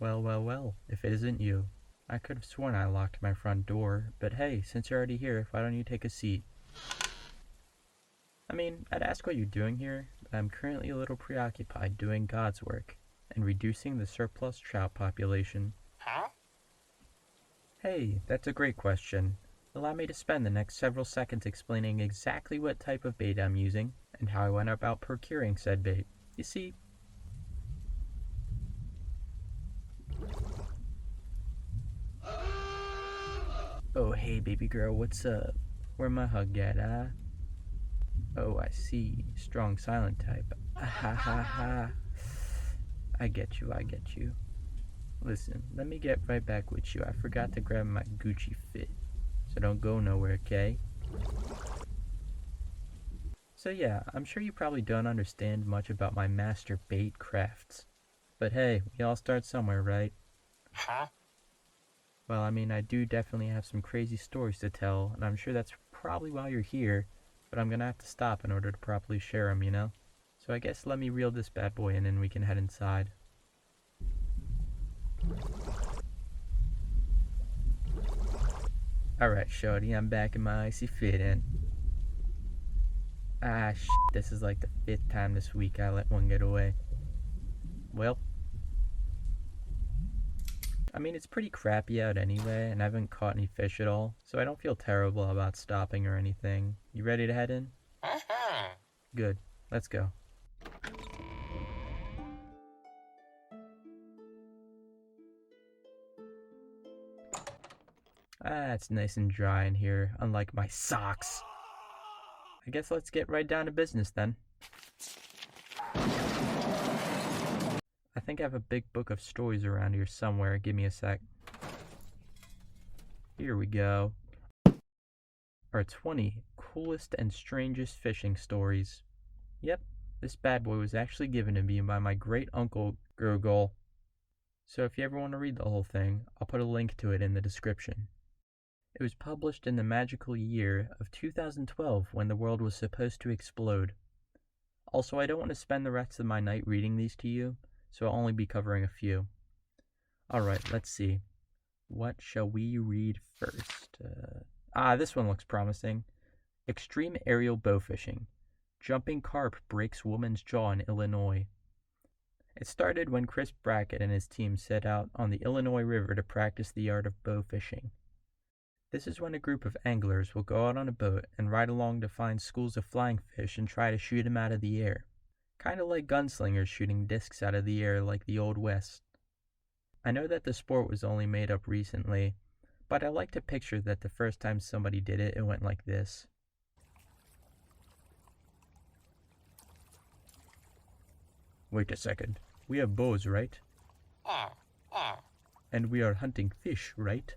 Well, well, well, if it isn't you. I could have sworn I locked my front door, but hey, since you're already here, why don't you take a seat? I mean, I'd ask what you're doing here, but I'm currently a little preoccupied doing God's work and reducing the surplus trout population. Huh? Hey, that's a great question. Allow me to spend the next several seconds explaining exactly what type of bait I'm using and how I went about procuring said bait. You see, oh hey baby girl, what's up? Where my hug at, ah? Oh, I see. Strong silent type. Ah, ha ha ha. I get you, I get you. Listen, let me get right back with you. I forgot to grab my Gucci fit. So don't go nowhere, okay? So yeah, I'm sure you probably don't understand much about my master bait crafts. But hey, we all start somewhere, right? Huh? Well, I mean, I do definitely have some crazy stories to tell, and I'm sure that's probably why you're here, but I'm gonna have to stop in order to properly share them, you know? So I guess let me reel this bad boy in and we can head inside. Alright, shorty, I'm back in my icy fit, and ah, shit, this is like the 5th time this week I let one get away. Well, I mean, it's pretty crappy out anyway, and I haven't caught any fish at all, so I don't feel terrible about stopping or anything. You ready to head in? Uh-huh. Good. Let's go. Ah, it's nice and dry in here, unlike my socks. I guess let's get right down to business then. I think I have a big book of stories around here somewhere. Give me a sec. Here we go. Our 20 coolest and strangest fishing stories. Yep, this bad boy was actually given to me by my great uncle Gurgle. So if you ever want to read the whole thing, I'll put a link to it in the description. It was published in the magical year of 2012 when the world was supposed to explode. Also, I don't want to spend the rest of my night reading these to you, so I'll only be covering a few. Alright, let's see. What shall we read first? This one looks promising. Extreme aerial bow fishing. Jumping carp breaks woman's jaw in Illinois. It started when Chris Brackett and his team set out on the Illinois River to practice the art of bow fishing. This is when a group of anglers will go out on a boat and ride along to find schools of flying fish and try to shoot them out of the air. Kinda like gunslingers shooting discs out of the air like the Old West. I know that the sport was only made up recently, but I like to picture that the first time somebody did it, it went like this. Wait a second. We have bows, right? And we are hunting fish, right?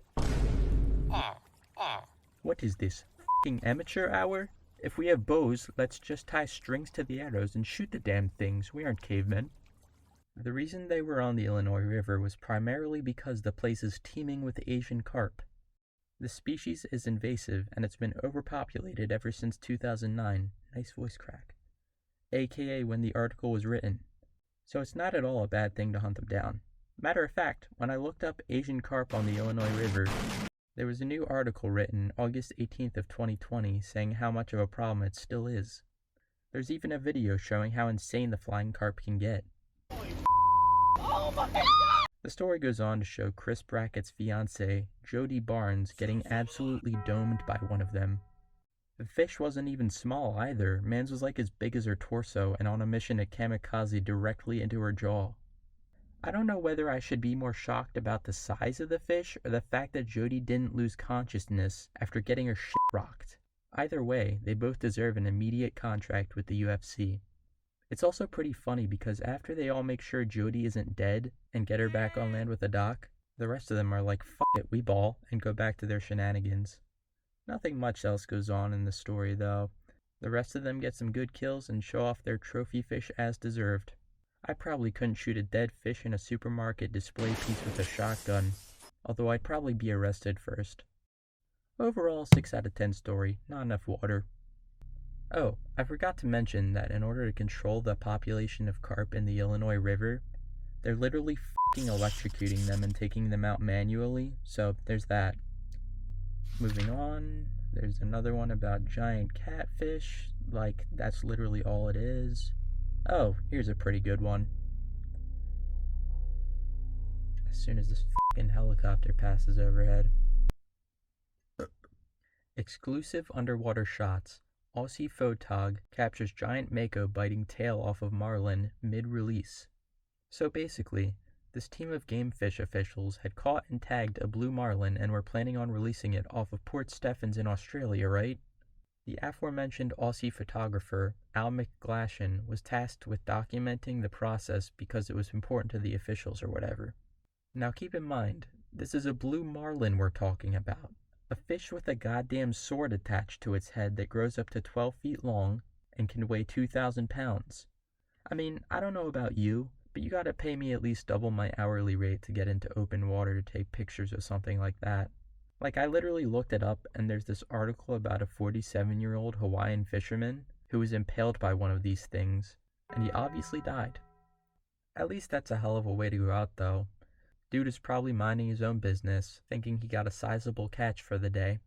What is this, f***ing amateur hour? If we have bows, let's just tie strings to the arrows and shoot the damn things. We aren't cavemen. The reason they were on the Illinois River was primarily because the place is teeming with Asian carp. The species is invasive and it's been overpopulated ever since 2009. Nice voice crack. AKA when the article was written. So it's not at all a bad thing to hunt them down. Matter of fact, when I looked up Asian carp on the Illinois River, there was a new article written August 18th of 2020 saying how much of a problem it still is. There's even a video showing how insane the flying carp can get. Oh my God! The story goes on to show Chris Brackett's fiancée, Jody Barnes, getting absolutely domed by one of them. The fish wasn't even small either. Man's was like as big as her torso and on a mission to kamikaze directly into her jaw. I don't know whether I should be more shocked about the size of the fish or the fact that Jody didn't lose consciousness after getting her shit rocked. Either way, they both deserve an immediate contract with the UFC. It's also pretty funny because after they all make sure Jody isn't dead and get her back on land with a doc, the rest of them are like, "Fuck it, we ball," and go back to their shenanigans. Nothing much else goes on in the story though. The rest of them get some good kills and show off their trophy fish as deserved. I probably couldn't shoot a dead fish in a supermarket display piece with a shotgun, although I'd probably be arrested first. Overall, 6 out of 10 story, not enough water. Oh, I forgot to mention that in order to control the population of carp in the Illinois River, They're literally fucking electrocuting them and taking them out manually, so there's that. Moving on, there's another one about giant catfish, like that's literally all it is. Oh, here's a pretty good one. As soon as this fucking helicopter passes overhead. Exclusive underwater shots. Aussie photog captures giant mako biting tail off of marlin mid-release. So basically, this team of game fish officials had caught and tagged a blue marlin and were planning on releasing it off of Port Stephens in Australia, right? The aforementioned Aussie photographer, Al McGlashan, was tasked with documenting the process because it was important to the officials or whatever. Now keep in mind, this is a blue marlin we're talking about. A fish with a goddamn sword attached to its head that grows up to 12 feet long and can weigh 2,000 pounds. I mean, I don't know about you, but you gotta pay me at least double my hourly rate to get into open water to take pictures of something like that. Like, I literally looked it up, and there's this article about a 47-year-old Hawaiian fisherman who was impaled by one of these things, and he obviously died. At least that's a hell of a way to go out, though. Dude is probably minding his own business, thinking he got a sizable catch for the day,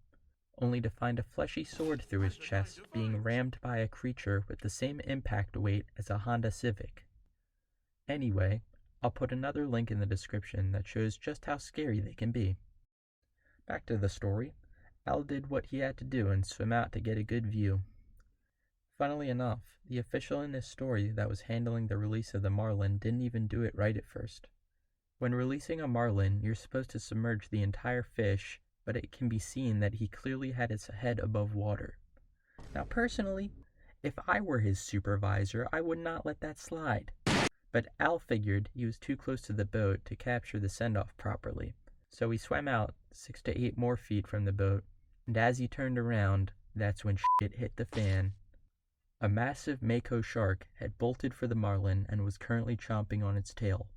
only to find a fleshy sword through his chest being rammed by a creature with the same impact weight as a Honda Civic. Anyway, I'll put another link in the description that shows just how scary they can be. Back to the story. Al did what he had to do and swim out to get a good view. Funnily enough, the official in this story that was handling the release of the marlin didn't even do it right at first. When releasing a marlin, you're supposed to submerge the entire fish, but it can be seen that he clearly had its head above water. Now personally, if I were his supervisor, I would not let that slide. But Al figured he was too close to the boat to capture the send-off properly, so he swam out 6 to 8 more feet from the boat, and as he turned around, that's when shit hit the fan. A massive mako shark had bolted for the marlin and was currently chomping on its tail.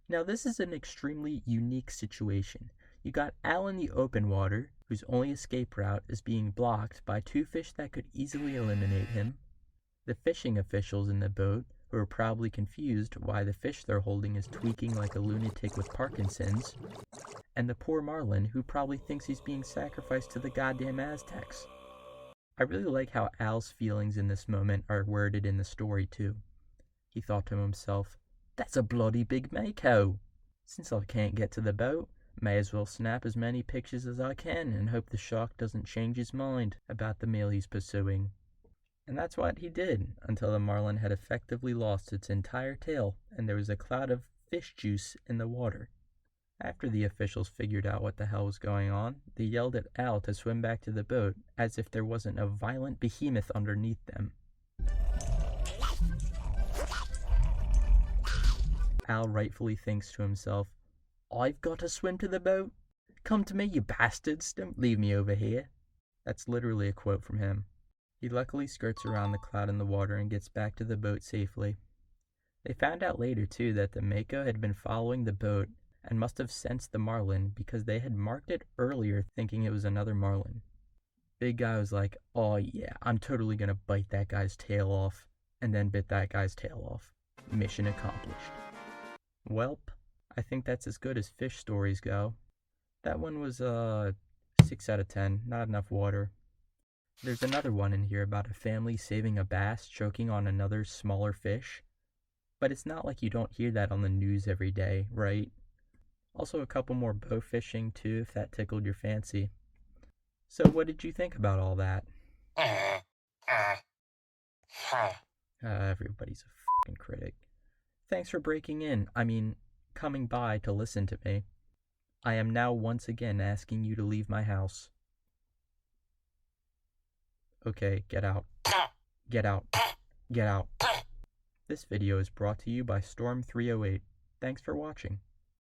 Now this is an extremely unique situation. You got Al in the open water, whose only escape route is being blocked by 2 fish that could easily eliminate him, the fishing officials in the boat, who are probably confused why the fish they're holding is tweaking like a lunatic with Parkinson's, and the poor marlin who probably thinks he's being sacrificed to the goddamn Aztecs. I really like how Al's feelings in this moment are worded in the story too. He thought to himself, "That's a bloody big mako! Since I can't get to the boat, may as well snap as many pictures as I can and hope the shark doesn't change his mind about the meal he's pursuing." And that's what he did, until the marlin had effectively lost its entire tail and there was a cloud of fish juice in the water. After the officials figured out what the hell was going on, they yelled at Al to swim back to the boat as if there wasn't a violent behemoth underneath them. Al rightfully thinks to himself, "I've got to swim to the boat? Come to me, you bastards, don't leave me over here." That's literally a quote from him. He luckily skirts around the cloud in the water and gets back to the boat safely. They found out later too that the mako had been following the boat and must have sensed the marlin because they had marked it earlier thinking it was another marlin. Big guy was like, "Oh yeah, I'm totally gonna bite that guy's tail off," and then bit that guy's tail off. Mission accomplished. Welp, I think that's as good as fish stories go. That one was 6 out of 10, not enough water. There's another one in here about a family saving a bass choking on another smaller fish. But it's not like you don't hear that on the news every day, right? Also a couple more bow fishing too, if that tickled your fancy. So what did you think about all that? Everybody's a fucking critic. Thanks for breaking in, coming by to listen to me. I am now once again asking you to leave my house. Okay, get out. Get out. Get out. This video is brought to you by Storm 308. Thanks for watching.